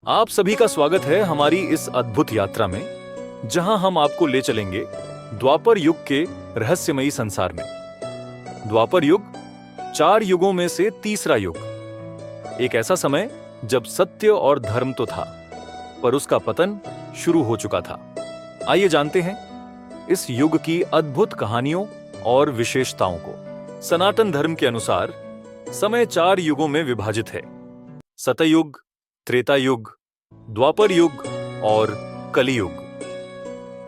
आप सभी का स्वागत है हमारी इस अद्भुत यात्रा में, जहां हम आपको ले चलेंगे द्वापर युग के रहस्यमयी संसार में। द्वापर युग 4 युगों में से तीसरा युग, एक ऐसा समय जब सत्य और धर्म तो था, पर उसका पतन शुरू हो चुका था। आइए जानते हैं इस युग की अद्भुत कहानियों और विशेषताओं को। सनातन धर्म के अनुसार समय 4 युगों में विभाजित है: सतयुग, त्रेता युग, द्वापर युग और कलियुग।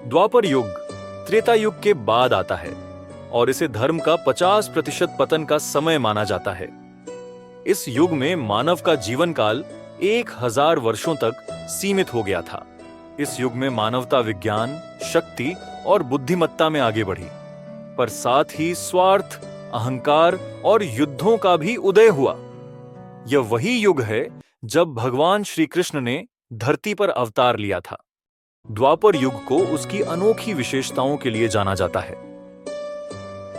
द्वापर युग त्रेता युग के बाद आता है और इसे धर्म का 50% पतन का समय माना जाता है। इस युग में मानव का जीवन काल 1000 वर्षों तक सीमित हो गया था। इस युग में मानवता विज्ञान, शक्ति और बुद्धिमत्ता में आगे बढ़ी, पर साथ ही स्वार्थ, अहंकार और युद्धों का भी उदय हुआ। यह वही युग है जब भगवान श्री कृष्ण ने धरती पर अवतार लिया था। द्वापर युग को उसकी अनोखी विशेषताओं के लिए जाना जाता है।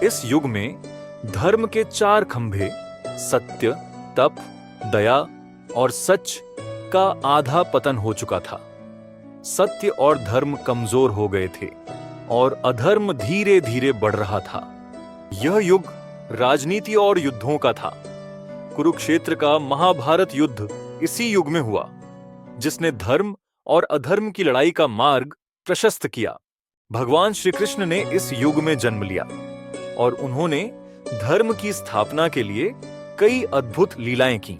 इस युग में धर्म के 4 खंभे सत्य, तप, दया और सच का आधा पतन हो चुका था। सत्य और धर्म कमजोर हो गए थे और अधर्म धीरे धीरे बढ़ रहा था। यह युग राजनीति और युद्धों का था। कुरुक्षेत्र का महाभारत युद्ध इसी युग में हुआ, जिसने धर्म और अधर्म की लड़ाई का मार्ग प्रशस्त किया। भगवान श्री कृष्ण ने इस युग में जन्म लिया और उन्होंने धर्म की स्थापना के लिए कई अद्भुत लीलाएं की।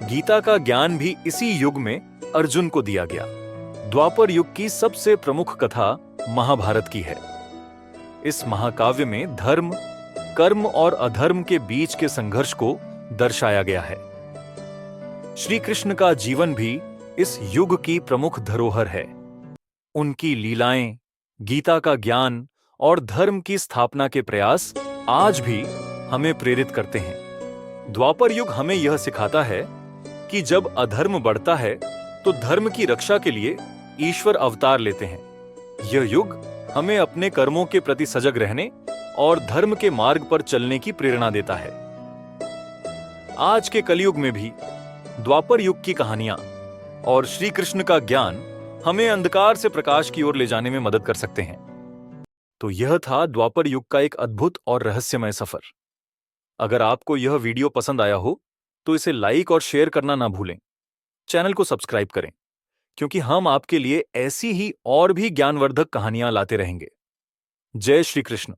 गीता का ज्ञान भी इसी युग में अर्जुन को दिया गया। द्वापर युग की सबसे प्रमुख कथा महाभारत की है। इस महाकाव्य में धर्म, कर्म और अधर्म के बीच के संघर्ष को दर्शाया गया है। श्री कृष्ण का जीवन भी इस युग की प्रमुख धरोहर है। उनकी लीलाएं, गीता का ज्ञान और धर्म की स्थापना के प्रयास आज भी हमें प्रेरित करते हैं। द्वापर युग हमें यह सिखाता है कि जब अधर्म बढ़ता है तो धर्म की रक्षा के लिए ईश्वर अवतार लेते हैं। यह युग हमें अपने कर्मों के प्रति सजग रहने और धर्म के मार्ग पर चलने की प्रेरणा देता है। आज के कलयुग में भी द्वापर युग की कहानियां और श्री कृष्ण का ज्ञान हमें अंधकार से प्रकाश की ओर ले जाने में मदद कर सकते हैं। तो यह था द्वापर युग का एक अद्भुत और रहस्यमय सफर। अगर आपको यह वीडियो पसंद आया हो तो इसे लाइक और शेयर करना ना भूलें। चैनल को सब्सक्राइब करें, क्योंकि हम आपके लिए ऐसी ही और भी ज्ञानवर्धक कहानियां लाते रहेंगे। जय श्री कृष्ण।